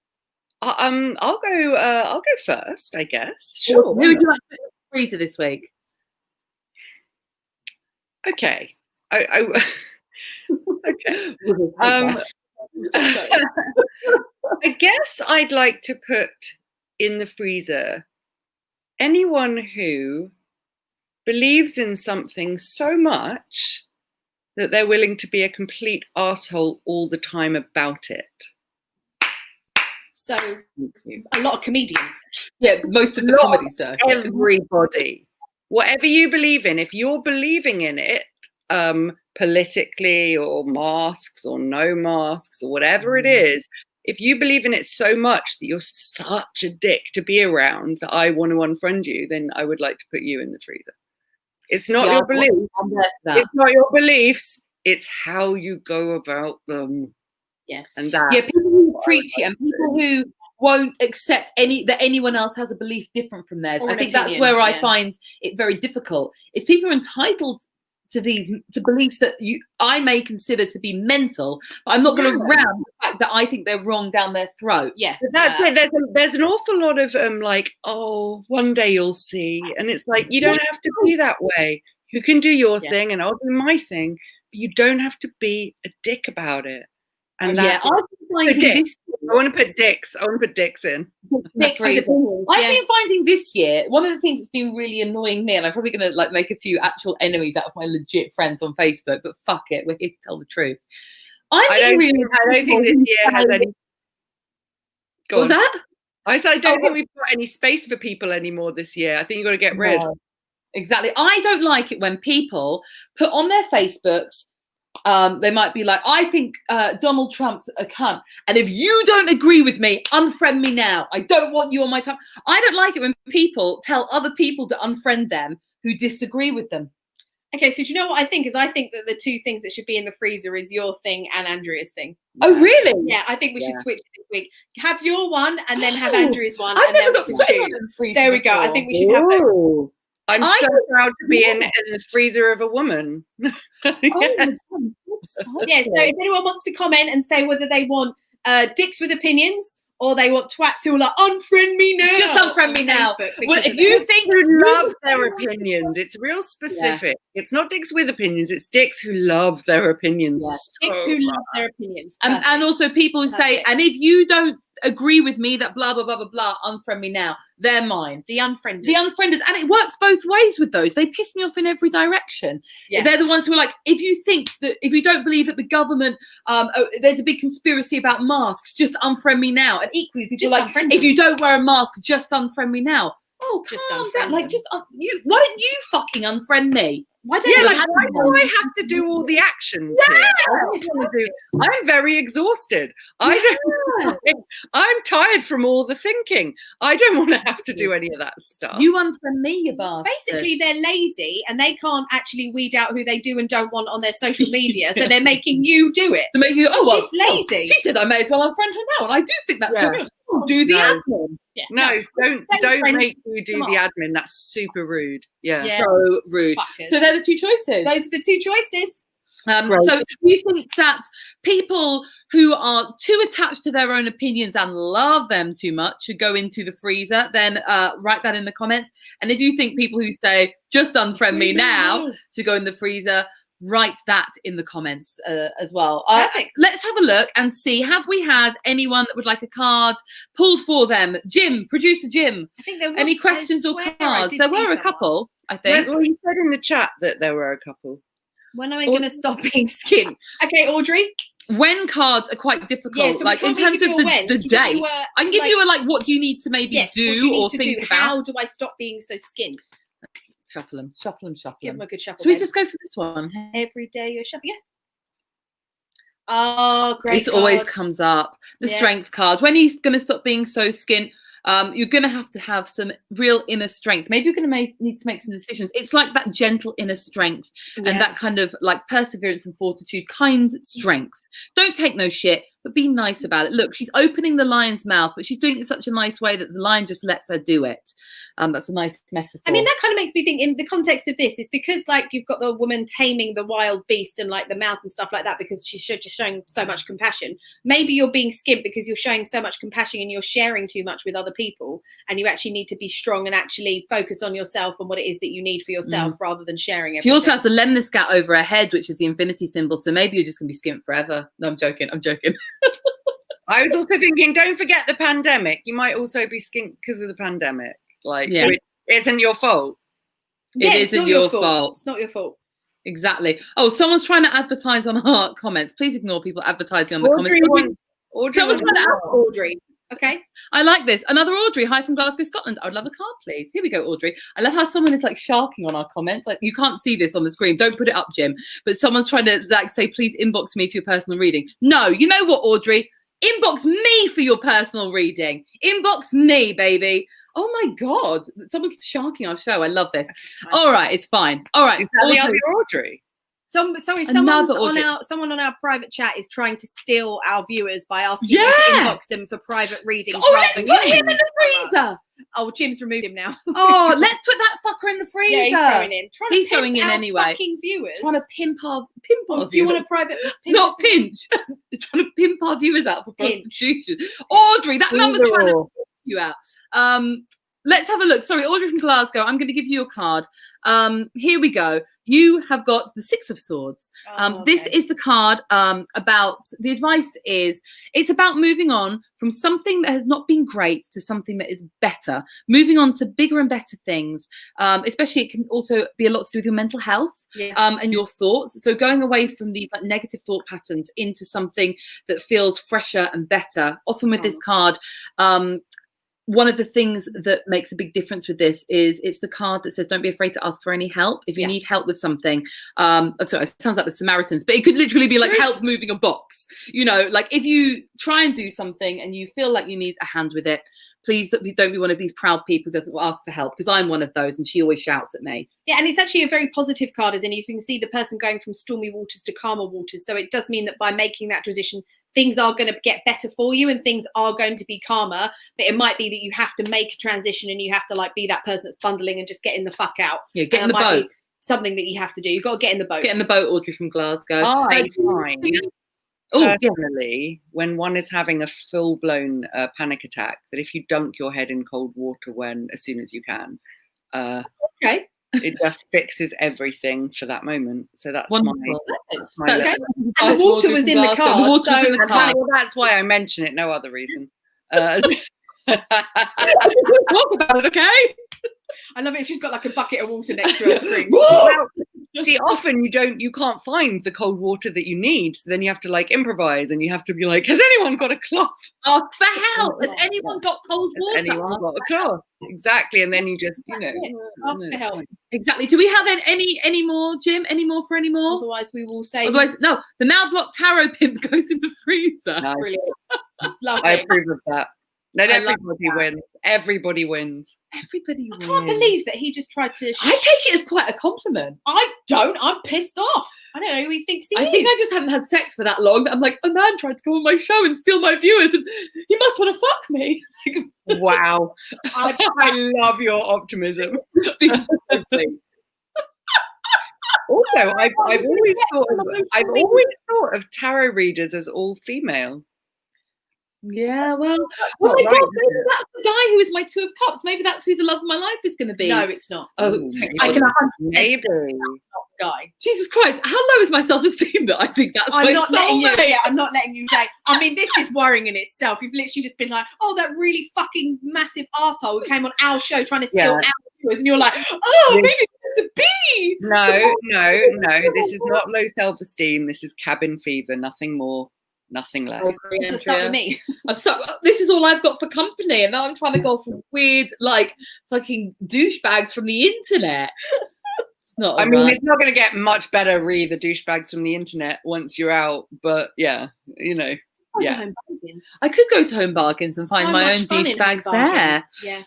I'll go first, I guess. Sure. Who would you like to put in the freezer this week? Okay. Okay. I guess I'd like to put in the freezer anyone who believes in something so much that they're willing to be a complete arsehole all the time about it. So a lot of comedians. Yeah, most of the Not comedy circuit. Everybody, whatever you believe in, if you're believing in it, politically or masks or no masks or whatever it is, if you believe in it so much that you're such a dick to be around that I want to unfriend you, then I would like to put you in the freezer. It's not your beliefs. It's not your beliefs. It's how you go about them. Yes. And that. Yeah, people who preach it and people who won't accept that anyone else has a belief different from theirs. Or I an think that's opinion, where I yeah. find it very difficult. Is people are entitled to beliefs that I may consider to be mental, but I'm not going to ram the fact that I think they're wrong down their throat. Yeah. That's it. There's an awful lot of like, oh, one day you'll see, and it's like you don't have to be that way. You can do your thing, and I'll do my thing, but you don't have to be a dick about it. And yeah, I want to put dicks. I want to put dicks in. I've been finding this year, one of the things that's been really annoying me, and I'm probably going to make a few actual enemies out of my legit friends on Facebook, but fuck it, we're here to tell the truth. I don't think this year has any. What was that? I said I don't think we've got any space for people anymore this year. I think you've got to get rid. Exactly. I don't like it when people put on their Facebooks, they might be like, I think Donald Trump's a cunt. And if you don't agree with me, unfriend me now. I don't want you on my time. I don't like it when people tell other people to unfriend them who disagree with them. Okay, so do you know what I think? I think that the two things that should be in the freezer is your thing and Andrea's thing. Oh, really? Yeah, I think we should switch this week. Have your one and then have Andrea's one. I've and never then got to put it in the freezer. There we go. I think we should have that. I'm so proud to be in the freezer of a woman. Yeah, so if anyone wants to comment and say whether they want dicks with opinions or they want twats who are like, unfriend me now. Just unfriend me now. Well, if you think who love their opinions, it's real specific. Yeah. It's not dicks with opinions, it's dicks who love their opinions. Yeah. Dicks who love their opinions. And also people who say, and if you don't agree with me that blah, blah, blah, blah, blah, unfriend me now. They're mine. The unfrienders. And it works both ways with those. They piss me off in every direction. Yeah. They're the ones who are like, if you don't believe that the government, there's a big conspiracy about masks, just unfriend me now. And equally, people are like, if you don't wear a mask, just unfriend me now. Oh, calm down. Why don't you fucking unfriend me? Why don't you why do I have to do all the actions here? I don't want to do. I'm very exhausted. I'm tired from all the thinking. I don't want to have to do any of that stuff. You unfriend me, you bastard. Basically, they're lazy and they can't actually weed out who they do and don't want on their social media, so they're making you do it. To make you, she's lazy. She said I may as well unfriend her now, and I do think that's so good. Do the admin. Yeah. No, don't make me do the admin. That's super rude. Yeah. So rude. Fuckers. So they're the two choices. Those are the two choices. So if you think that people who are too attached to their own opinions and love them too much should go into the freezer, then write that in the comments. And if you think people who say, just unfriend me now, should go in the freezer, write that in the comments as well. Let's have a look and see, have we had anyone that would like a card pulled for them? Producer Jim, I think there was, any questions or cards? There were a couple, I think. Well, you said in the chat that there were a couple. When am I going to stop being skint? Okay, Audrey. When cards are quite difficult, so like in terms of the date, I can give you a what do you need to maybe do or think about. How do I stop being so skint? Shuffle them. Give them a good shuffle. Should we just go for this one? Every day you're shuffling. Yeah. Oh, great. This always comes up. The strength card. When he's going to stop being so skint, you're going to have some real inner strength. Maybe you're going to need to make some decisions. It's like that gentle inner strength and that kind of like perseverance and fortitude, kind strength. Don't take no shit, but be nice about it. Look, she's opening the lion's mouth, but she's doing it in such a nice way that the lion just lets her do it. That's a nice metaphor. I mean, that kind of makes me think in the context of this, it's because like you've got the woman taming the wild beast and like the mouth and stuff like that because she's just showing so much compassion. Maybe you're being skint because you're showing so much compassion and you're sharing too much with other people, and you actually need to be strong and actually focus on yourself and what it is that you need for yourself rather than sharing everything. She also has the lemniscat over her head, which is the infinity symbol. So maybe you're just going to be skint forever. No, I'm joking. I was also thinking, don't forget the pandemic. You might also be skint because of the pandemic. Like, it isn't your fault. It isn't your fault. It's not your fault. Exactly. Oh, someone's trying to advertise on our comments. Please ignore people advertising on the comments. Someone's trying to Audrey. Okay. I like this. Another Audrey. Hi from Glasgow, Scotland. I would love a card, please. Here we go, Audrey. I love how someone is like sharking on our comments. Like, you can't see this on the screen. Don't put it up, Jim. But someone's trying to like say, please inbox me for your personal reading. No, you know what, Audrey? Inbox me for your personal reading. Inbox me, baby. Oh my God. Someone's sharking our show. I love this. All right, it's fine. All right. Is that the other Audrey? Someone on our private chat is trying to steal our viewers by asking you to inbox them for private readings. Oh, let's put him in the freezer. Oh, Jim's removed him now. Oh, let's put that fucker in the freezer. Yeah, he's going in. He's going in anyway. Fucking viewers. Trying to pimp our viewers. You want a private? Not pinch. Trying to pimp our viewers out for prostitution. Audrey, that number's trying to pimp you out. Let's have a look. Sorry, Audrey from Glasgow. I'm going to give you a card. Here we go. You have got the Six of Swords. This is the card about, the advice is, it's about moving on from something that has not been great to something that is better. Moving on to bigger and better things. Especially it can also be a lot to do with your mental health and your thoughts. So going away from these like negative thought patterns into something that feels fresher and better. Often with this card, one of the things that makes a big difference with this is it's the card that says, don't be afraid to ask for any help. If you need help with something, sorry, it sounds like the Samaritans, but it could literally be like help moving a box. You know, like if you try and do something and you feel like you need a hand with it, please don't be one of these proud people who doesn't ask for help, because I'm one of those and she always shouts at me. Yeah, and it's actually a very positive card, as in you can see the person going from stormy waters to calmer waters. So it does mean that by making that transition, things are going to get better for you and things are going to be calmer. But it might be that you have to make a transition and you have to like be that person that's bundling and just getting the fuck out. Yeah, get in the boat. Something that you have to do. You've got to get in the boat. Get in the boat, Audrey from Glasgow. I find personally, when one is having a full-blown panic attack, that if you dunk your head in cold water as soon as you can, it just fixes everything for that moment. So that's wonderful. My and the water was in the car. The water was in the car. Well, that's why I mention it. No other reason. Talk about it, okay? I love it if she's got like a bucket of water next to her screen. See, often you can't find the cold water that you need. So then you have to like improvise, and you have to be like, has anyone got a cloth? Ask for help. Has anyone got cold water? Has anyone got a cloth? Exactly. And then you just, Ask for help. Exactly. Do we have any more, Jim? Any more for any more? Otherwise, we will say. Otherwise, no. The Mal Block Tarot pimp goes in the freezer. Nice. Brilliant. Love I it. approve of that. Let I everybody win. Everybody wins. Everybody I can't believe that he just tried to. I take it as quite a compliment. I don't. I'm pissed off. I don't know who he thinks he is. I think I just haven't had sex for that long. I'm like, a man tried to come on my show and steal my viewers, and he must want to fuck me. Wow. I love your optimism. Also, I've always thought of tarot readers as all female. Yeah, well, not my God, right, maybe that's the guy who is my Two of Cups. Maybe that's who the love of my life is going to be. No, it's not. Oh, I can 100% maybe. guy. Jesus Christ! How low is my self-esteem that I think that's I'm my not letting you. soulmate? Yeah, I'm not letting you say. I mean, this is worrying in itself. You've literally just been like, "Oh, that really fucking massive arsehole who came on our show trying to steal our viewers," and you're like, "Oh, maybe it's to be." No. This is not low self-esteem. This is cabin fever. Nothing more. Nothing less. Just start with me. So, this is all I've got for company, and now I'm trying to go for weird, like, fucking douchebags from the internet. It's not. I mean, it's not going to get much better, the douchebags from the internet once you're out. But yeah, yeah. I could go to Home Bargains and find my own douchebags there. Yeah.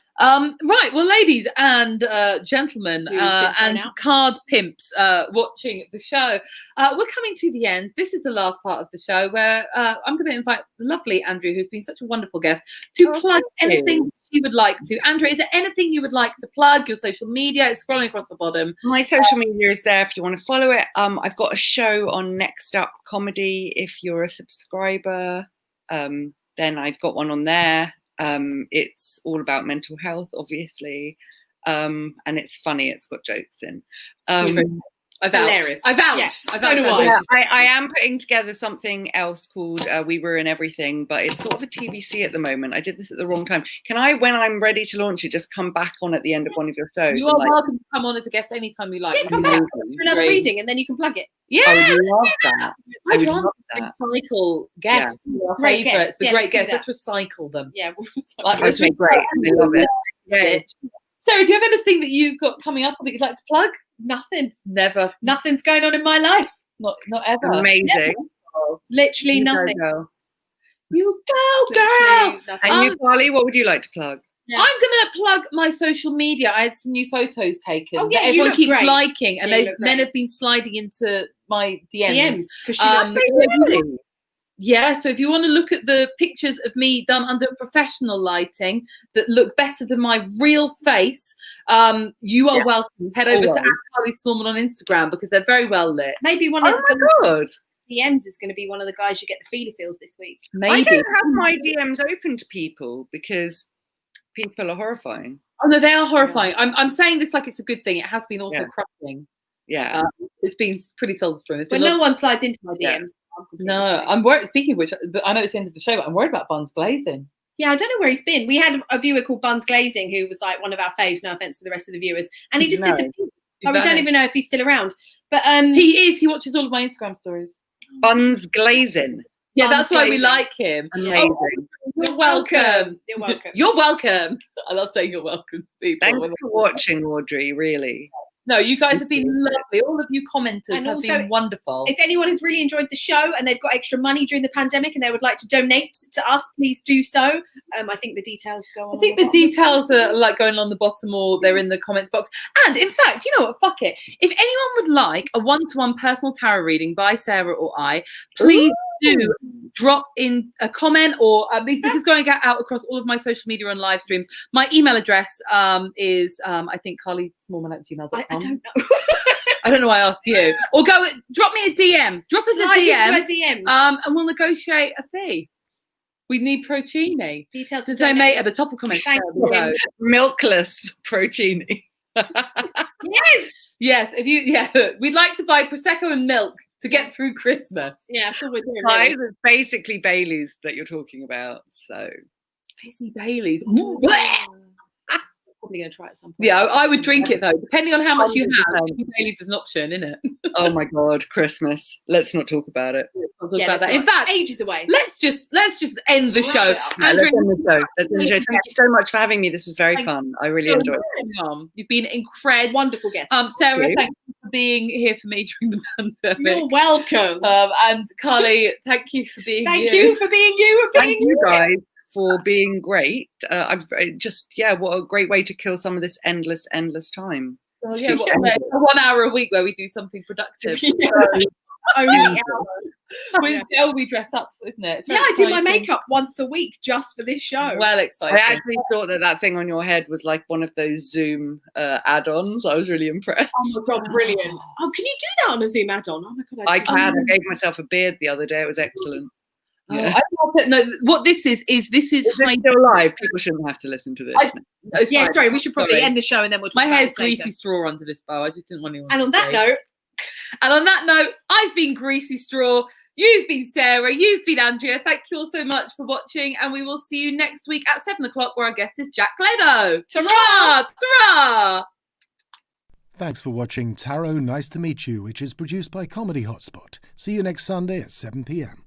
Right. Well, ladies and gentlemen and card pimps watching the show, we're coming to the end. This is the last part of the show where I'm going to invite the lovely Andrea, who's been such a wonderful guest, to plug anything you would like to. Andrea, is there anything you would like to plug? Your social media? It's scrolling across the bottom. My social media is there if you want to follow it. I've got a show on Next Up Comedy. If you're a subscriber, then I've got one on there. It's all about mental health, obviously, and it's funny. It's got jokes in. I vouch. Hilarious. I vouch. Yeah, I so do vouch. I. Yeah, I am putting together something else called We Were in Everything, but it's sort of a TBC at the moment. I did this at the wrong time. Can I, when I'm ready to launch it, just come back on at the end of one of your shows? You are welcome to come on as a guest anytime you like. Yeah, come back for another reading, and then you can plug it. Yeah, I would love that. I would love that. Recycle guests. Our Great favourites, guests. the Yeah, great let's do guests. Let's recycle them. Yeah. Like, Okay, great. I love it. Yeah. Sarah, do you have anything that you've got coming up that you'd like to plug? Nothing. Never. Nothing's going on in my life. Not ever. Amazing. Literally You go, nothing. girl. You go, girl. Literally nothing. And you, Carly, what would you like to plug? Yeah. I'm gonna plug my social media. I had some new photos taken. Oh, yeah, that you everyone look keeps great. liking, and Yeah, you they look men great. have been sliding into my DMs. DMs. Because she Um, looks Really? Yeah, so if you want to look at the pictures of me done under professional lighting that look better than my real face, you are welcome. Head over to Carly Smallman on Instagram because they're very well lit. maybe one of Oh the my God. DMs is going to be one of the guys you get the feeler feels this week. Maybe. I don't have my DMs open to people because people are horrifying. Oh no, they are horrifying. I'm saying this like it's a good thing. It has been also Yeah. crushing. Yeah. It's been pretty soul destroying. When no one slides into my DMs. Yeah. I'm completely No, safe. I'm worried. Speaking of which, but I know it's the end of the show, but I'm worried about Buns glazing. Yeah, I don't know where he's been. We had a viewer called Buns Glazing who was like one of our faves, no offense to the rest of the viewers. And he just No. disappeared. Oh, we don't even know if he's still around. But He is. He watches all of my Instagram stories. Buns glazing. Yeah, Buns that's why we glazing. like him. Amazing. You're welcome. You're welcome. You're welcome. I love saying you're welcome, people. Thanks for watching, Audrey, really. No, you guys have been lovely. All of you commenters And have also, been wonderful. If anyone has really enjoyed the show and they've got extra money during the pandemic and they would like to donate to us, please do so. I think the details go on. I think the details are like going on the bottom or they're in the comments box. And in fact, you know what? Fuck it. If anyone would like a one-to-one personal tarot reading by Sarah or I, please do drop in a comment or this is going out across all of my social media and live streams. My email address is I think carlysmallman@gmail.com. I don't know. I don't know why I asked you. Or drop me a DM. Drop us Slide a DM. into our DMs. And we'll negotiate a fee. We need Procini. Details To to donate at the top of comments. Thank below. Milkless Procini. Yes. Yes, we'd like to buy Prosecco and milk to get through Christmas. Yeah, that's all we're doing. Guys, Really. it's basically Bailey's that you're talking about. So Fizzy Baileys. probably going to try it at some point. Yeah, I would drink it though, depending on how much you have. Bailey's is an option, isn't it? Oh my God, Christmas. Let's not talk about it. Talk about that. In fact, ages away. Let's just end the show. Let's end the show. Thank you so much for having me. This was very fun. I really enjoyed it. You've been incredible. Wonderful guest. Sarah, thank you for being here for me during the pandemic. You're welcome. And Carly, thank you for being Thank you for being you. Thank you guys for being great. I've just, what a great way to kill some of this endless time. Well, yeah, 1 hour a week where we do something productive. With Del, we dress up, isn't it? I do my makeup once a week just for this show. Well, exciting. I actually thought that thing on your head was like one of those Zoom add-ons. I was really impressed. Oh my God, brilliant. Oh, can you do that on a Zoom add-on? Oh my God, I can. I gave myself a beard the other day. It was excellent. Yeah. What this is still live. People shouldn't have to listen to this. Sorry, we should probably end the show and then we'll talk My about hair's it later. greasy straw under this bow. I just didn't want anyone And to on that see. note, I've been Greasy Straw. You've been Sarah. You've been Andrea. Thank you all so much for watching, and we will see you next week at 7 o'clock, where our guest is Jack Leno. Ta-ra! Ta-ra! Thanks for watching Tarot Nice to Meet You, which is produced by Comedy Hotspot. See you next Sunday at 7 p.m.